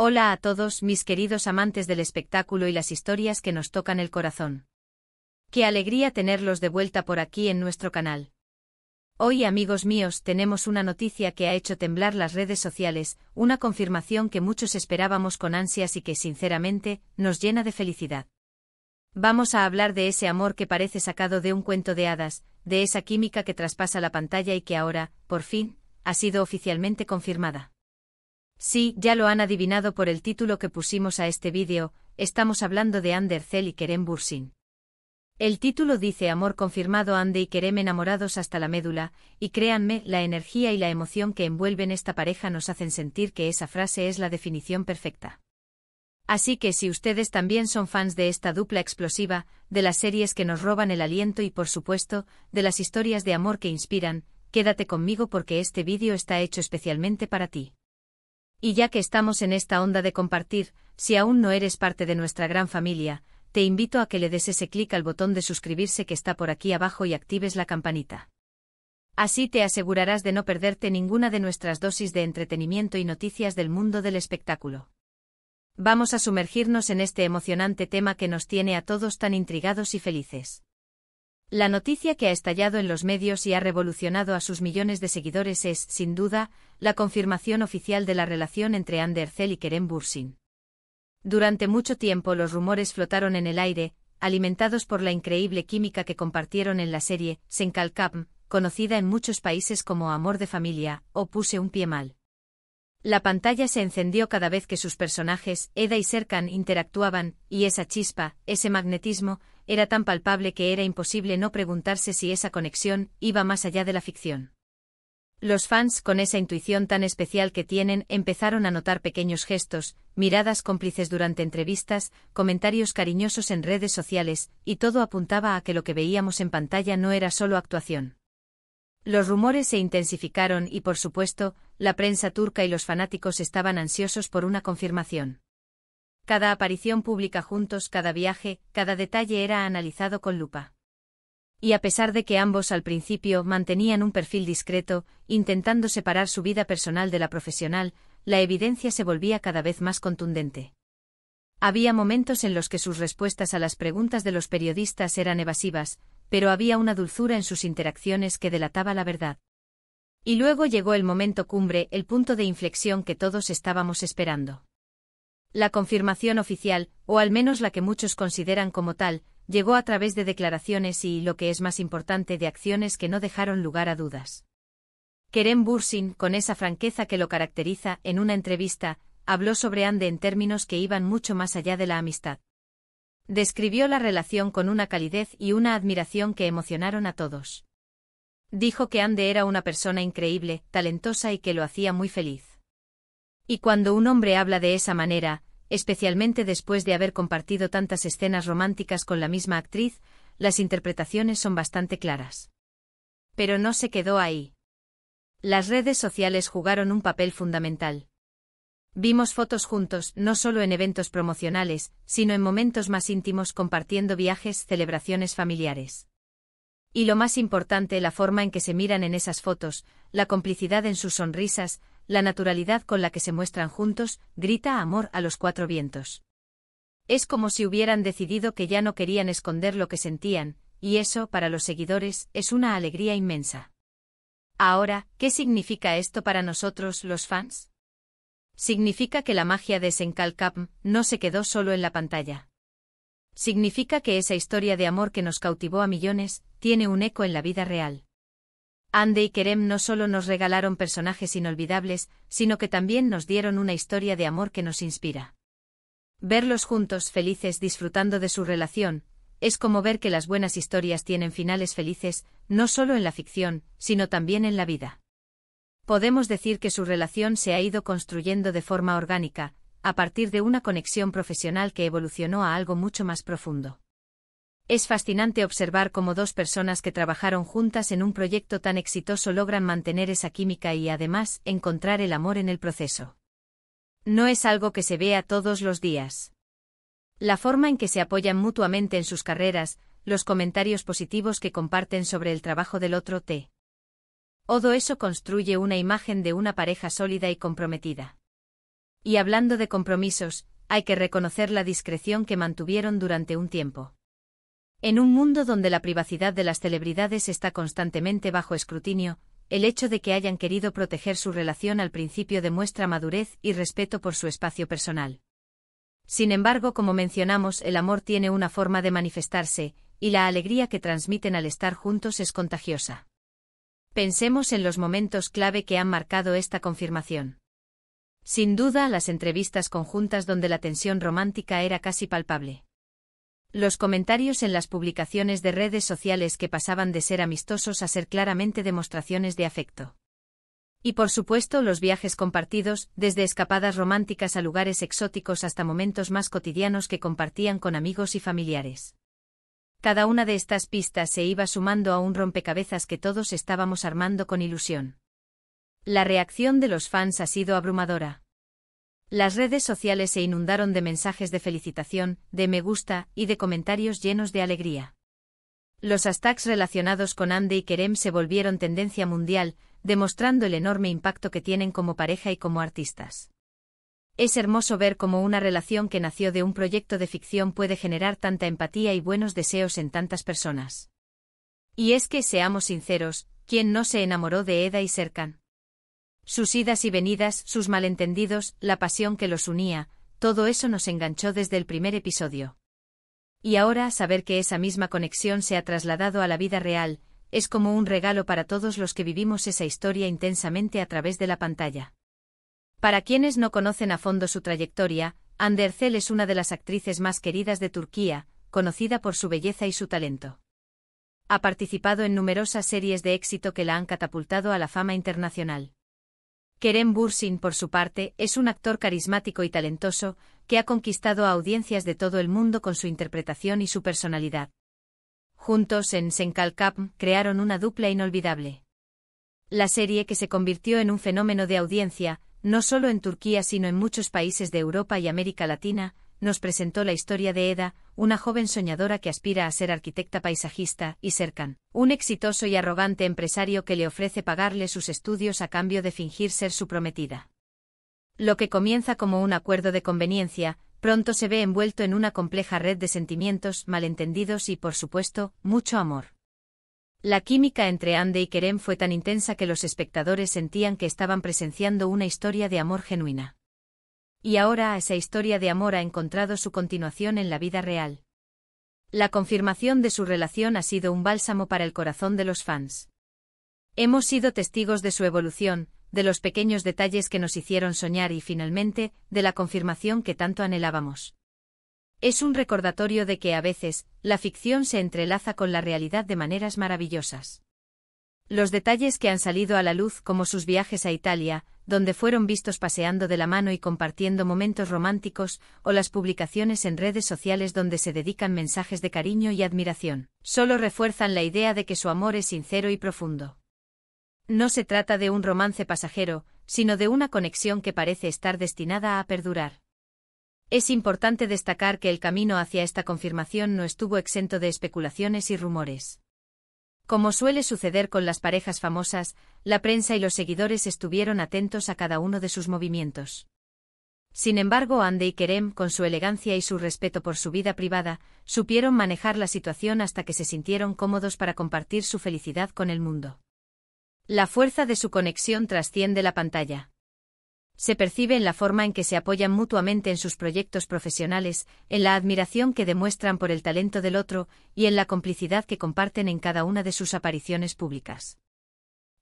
Hola a todos mis queridos amantes del espectáculo y las historias que nos tocan el corazón. Qué alegría tenerlos de vuelta por aquí en nuestro canal. Hoy, amigos míos, tenemos una noticia que ha hecho temblar las redes sociales, una confirmación que muchos esperábamos con ansias y que, sinceramente, nos llena de felicidad. Vamos a hablar de ese amor que parece sacado de un cuento de hadas, de esa química que traspasa la pantalla y que ahora, por fin, ha sido oficialmente confirmada. Sí, ya lo han adivinado por el título que pusimos a este vídeo, estamos hablando de Hande Erçel y Kerem Bürsin. El título dice amor confirmado. Hande y Kerem enamorados hasta la médula, y créanme, la energía y la emoción que envuelven esta pareja nos hacen sentir que esa frase es la definición perfecta. Así que si ustedes también son fans de esta dupla explosiva, de las series que nos roban el aliento y por supuesto, de las historias de amor que inspiran, quédate conmigo porque este vídeo está hecho especialmente para ti. Y ya que estamos en esta onda de compartir, si aún no eres parte de nuestra gran familia, te invito a que le des ese clic al botón de suscribirse que está por aquí abajo y actives la campanita. Así te asegurarás de no perderte ninguna de nuestras dosis de entretenimiento y noticias del mundo del espectáculo. Vamos a sumergirnos en este emocionante tema que nos tiene a todos tan intrigados y felices. La noticia que ha estallado en los medios y ha revolucionado a sus millones de seguidores es, sin duda, la confirmación oficial de la relación entre Hande Erçel y Kerem Bürsin. Durante mucho tiempo los rumores flotaron en el aire, alimentados por la increíble química que compartieron en la serie Sen Kalkam, conocida en muchos países como Amor de Familia o Puse un pie mal. La pantalla se encendió cada vez que sus personajes, Eda y Serkan, interactuaban, y esa chispa, ese magnetismo, era tan palpable que era imposible no preguntarse si esa conexión iba más allá de la ficción. Los fans, con esa intuición tan especial que tienen, empezaron a notar pequeños gestos, miradas cómplices durante entrevistas, comentarios cariñosos en redes sociales, y todo apuntaba a que lo que veíamos en pantalla no era solo actuación. Los rumores se intensificaron y, por supuesto, la prensa turca y los fanáticos estaban ansiosos por una confirmación. Cada aparición pública juntos, cada viaje, cada detalle era analizado con lupa. Y a pesar de que ambos al principio mantenían un perfil discreto, intentando separar su vida personal de la profesional, la evidencia se volvía cada vez más contundente. Había momentos en los que sus respuestas a las preguntas de los periodistas eran evasivas, pero había una dulzura en sus interacciones que delataba la verdad. Y luego llegó el momento cumbre, el punto de inflexión que todos estábamos esperando. La confirmación oficial, o al menos la que muchos consideran como tal, llegó a través de declaraciones y, lo que es más importante, de acciones que no dejaron lugar a dudas. Kerem Bürsin, con esa franqueza que lo caracteriza, en una entrevista, habló sobre Hande en términos que iban mucho más allá de la amistad. Describió la relación con una calidez y una admiración que emocionaron a todos. Dijo que Hande era una persona increíble, talentosa y que lo hacía muy feliz. Y cuando un hombre habla de esa manera, especialmente después de haber compartido tantas escenas románticas con la misma actriz, las interpretaciones son bastante claras. Pero no se quedó ahí. Las redes sociales jugaron un papel fundamental. Vimos fotos juntos, no solo en eventos promocionales, sino en momentos más íntimos compartiendo viajes, celebraciones familiares. Y lo más importante, la forma en que se miran en esas fotos, la complicidad en sus sonrisas, la naturalidad con la que se muestran juntos, grita amor a los cuatro vientos. Es como si hubieran decidido que ya no querían esconder lo que sentían, y eso, para los seguidores, es una alegría inmensa. Ahora, ¿qué significa esto para nosotros, los fans? Significa que la magia de Sen Kalkam no se quedó solo en la pantalla. Significa que esa historia de amor que nos cautivó a millones, tiene un eco en la vida real. Hande y Kerem no solo nos regalaron personajes inolvidables, sino que también nos dieron una historia de amor que nos inspira. Verlos juntos, felices, disfrutando de su relación, es como ver que las buenas historias tienen finales felices, no solo en la ficción, sino también en la vida. Podemos decir que su relación se ha ido construyendo de forma orgánica, a partir de una conexión profesional que evolucionó a algo mucho más profundo. Es fascinante observar cómo dos personas que trabajaron juntas en un proyecto tan exitoso logran mantener esa química y, además, encontrar el amor en el proceso. No es algo que se vea todos los días. La forma en que se apoyan mutuamente en sus carreras, los comentarios positivos que comparten sobre el trabajo del otro, todo eso construye una imagen de una pareja sólida y comprometida. Y hablando de compromisos, hay que reconocer la discreción que mantuvieron durante un tiempo. En un mundo donde la privacidad de las celebridades está constantemente bajo escrutinio, el hecho de que hayan querido proteger su relación al principio demuestra madurez y respeto por su espacio personal. Sin embargo, como mencionamos, el amor tiene una forma de manifestarse, y la alegría que transmiten al estar juntos es contagiosa. Pensemos en los momentos clave que han marcado esta confirmación. Sin duda, las entrevistas conjuntas donde la tensión romántica era casi palpable. Los comentarios en las publicaciones de redes sociales que pasaban de ser amistosos a ser claramente demostraciones de afecto. Y por supuesto los viajes compartidos, desde escapadas románticas a lugares exóticos hasta momentos más cotidianos que compartían con amigos y familiares. Cada una de estas pistas se iba sumando a un rompecabezas que todos estábamos armando con ilusión. La reacción de los fans ha sido abrumadora. Las redes sociales se inundaron de mensajes de felicitación, de me gusta y de comentarios llenos de alegría. Los hashtags relacionados con Hande y Kerem se volvieron tendencia mundial, demostrando el enorme impacto que tienen como pareja y como artistas. Es hermoso ver cómo una relación que nació de un proyecto de ficción puede generar tanta empatía y buenos deseos en tantas personas. Y es que, seamos sinceros, ¿quién no se enamoró de Eda y Serkan? Sus idas y venidas, sus malentendidos, la pasión que los unía, todo eso nos enganchó desde el primer episodio. Y ahora saber que esa misma conexión se ha trasladado a la vida real, es como un regalo para todos los que vivimos esa historia intensamente a través de la pantalla. Para quienes no conocen a fondo su trayectoria, Hande Erçel es una de las actrices más queridas de Turquía, conocida por su belleza y su talento. Ha participado en numerosas series de éxito que la han catapultado a la fama internacional. Kerem Bürsin, por su parte, es un actor carismático y talentoso, que ha conquistado a audiencias de todo el mundo con su interpretación y su personalidad. Juntos en Senkalkapm crearon una dupla inolvidable. La serie, que se convirtió en un fenómeno de audiencia, no solo en Turquía sino en muchos países de Europa y América Latina, nos presentó la historia de Eda, una joven soñadora que aspira a ser arquitecta paisajista, y Serkan, un exitoso y arrogante empresario que le ofrece pagarle sus estudios a cambio de fingir ser su prometida. Lo que comienza como un acuerdo de conveniencia, pronto se ve envuelto en una compleja red de sentimientos, malentendidos y, por supuesto, mucho amor. La química entre Hande y Kerem fue tan intensa que los espectadores sentían que estaban presenciando una historia de amor genuina. Y ahora esa historia de amor ha encontrado su continuación en la vida real. La confirmación de su relación ha sido un bálsamo para el corazón de los fans. Hemos sido testigos de su evolución, de los pequeños detalles que nos hicieron soñar y, finalmente, de la confirmación que tanto anhelábamos. Es un recordatorio de que a veces, la ficción se entrelaza con la realidad de maneras maravillosas. Los detalles que han salido a la luz, como sus viajes a Italia, donde fueron vistos paseando de la mano y compartiendo momentos románticos, o las publicaciones en redes sociales donde se dedican mensajes de cariño y admiración, solo refuerzan la idea de que su amor es sincero y profundo. No se trata de un romance pasajero, sino de una conexión que parece estar destinada a perdurar. Es importante destacar que el camino hacia esta confirmación no estuvo exento de especulaciones y rumores. Como suele suceder con las parejas famosas, la prensa y los seguidores estuvieron atentos a cada uno de sus movimientos. Sin embargo, Hande y Kerem, con su elegancia y su respeto por su vida privada, supieron manejar la situación hasta que se sintieron cómodos para compartir su felicidad con el mundo. La fuerza de su conexión trasciende la pantalla. Se percibe en la forma en que se apoyan mutuamente en sus proyectos profesionales, en la admiración que demuestran por el talento del otro, y en la complicidad que comparten en cada una de sus apariciones públicas.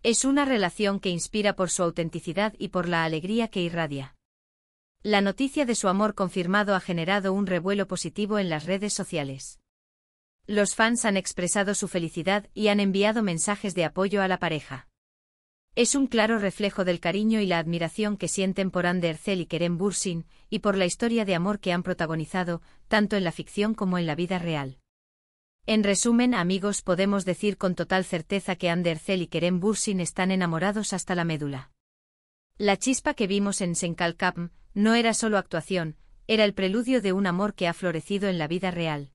Es una relación que inspira por su autenticidad y por la alegría que irradia. La noticia de su amor confirmado ha generado un revuelo positivo en las redes sociales. Los fans han expresado su felicidad y han enviado mensajes de apoyo a la pareja. Es un claro reflejo del cariño y la admiración que sienten por Hande Erçel y Kerem Bürsin, y por la historia de amor que han protagonizado, tanto en la ficción como en la vida real. En resumen, amigos, podemos decir con total certeza que Hande Erçel y Kerem Bürsin están enamorados hasta la médula. La chispa que vimos en Senkalkapm no era solo actuación, era el preludio de un amor que ha florecido en la vida real.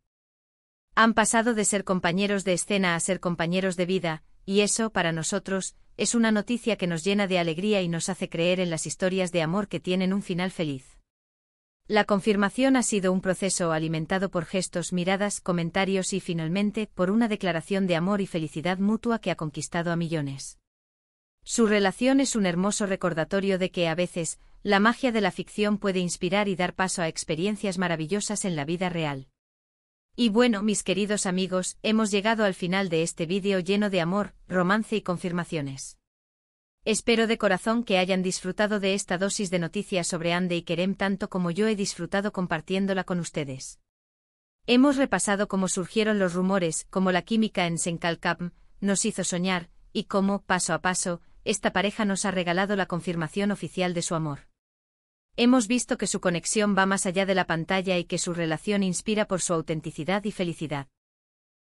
Han pasado de ser compañeros de escena a ser compañeros de vida, y eso, para nosotros, es una noticia que nos llena de alegría y nos hace creer en las historias de amor que tienen un final feliz. La confirmación ha sido un proceso alimentado por gestos, miradas, comentarios y finalmente por una declaración de amor y felicidad mutua que ha conquistado a millones. Su relación es un hermoso recordatorio de que a veces, la magia de la ficción puede inspirar y dar paso a experiencias maravillosas en la vida real. Y bueno, mis queridos amigos, hemos llegado al final de este vídeo lleno de amor, romance y confirmaciones. Espero de corazón que hayan disfrutado de esta dosis de noticias sobre Hande y Kerem tanto como yo he disfrutado compartiéndola con ustedes. Hemos repasado cómo surgieron los rumores, cómo la química en Senkalkam nos hizo soñar, y cómo, paso a paso, esta pareja nos ha regalado la confirmación oficial de su amor. Hemos visto que su conexión va más allá de la pantalla y que su relación inspira por su autenticidad y felicidad.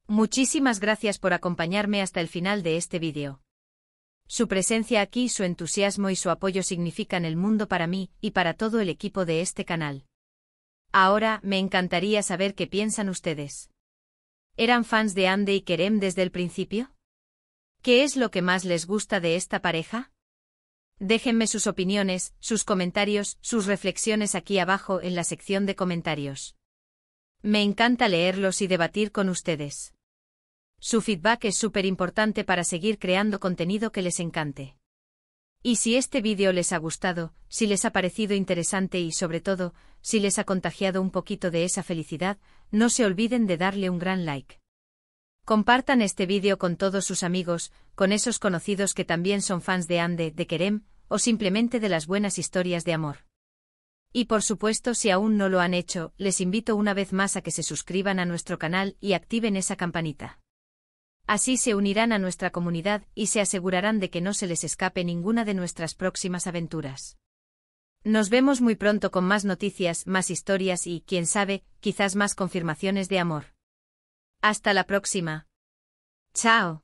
Muchísimas gracias por acompañarme hasta el final de este vídeo. Su presencia aquí, su entusiasmo y su apoyo significan el mundo para mí y para todo el equipo de este canal. Ahora, me encantaría saber qué piensan ustedes. ¿Eran fans de Hande y Kerem desde el principio? ¿Qué es lo que más les gusta de esta pareja? Déjenme sus opiniones, sus comentarios, sus reflexiones aquí abajo en la sección de comentarios. Me encanta leerlos y debatir con ustedes. Su feedback es súper importante para seguir creando contenido que les encante. Y si este vídeo les ha gustado, si les ha parecido interesante y sobre todo, si les ha contagiado un poquito de esa felicidad, no se olviden de darle un gran like. Compartan este vídeo con todos sus amigos, con esos conocidos que también son fans de Hande, de Kerem, o simplemente de las buenas historias de amor. Y por supuesto, si aún no lo han hecho, les invito una vez más a que se suscriban a nuestro canal y activen esa campanita. Así se unirán a nuestra comunidad y se asegurarán de que no se les escape ninguna de nuestras próximas aventuras. Nos vemos muy pronto con más noticias, más historias y, quién sabe, quizás más confirmaciones de amor. Hasta la próxima. Chao.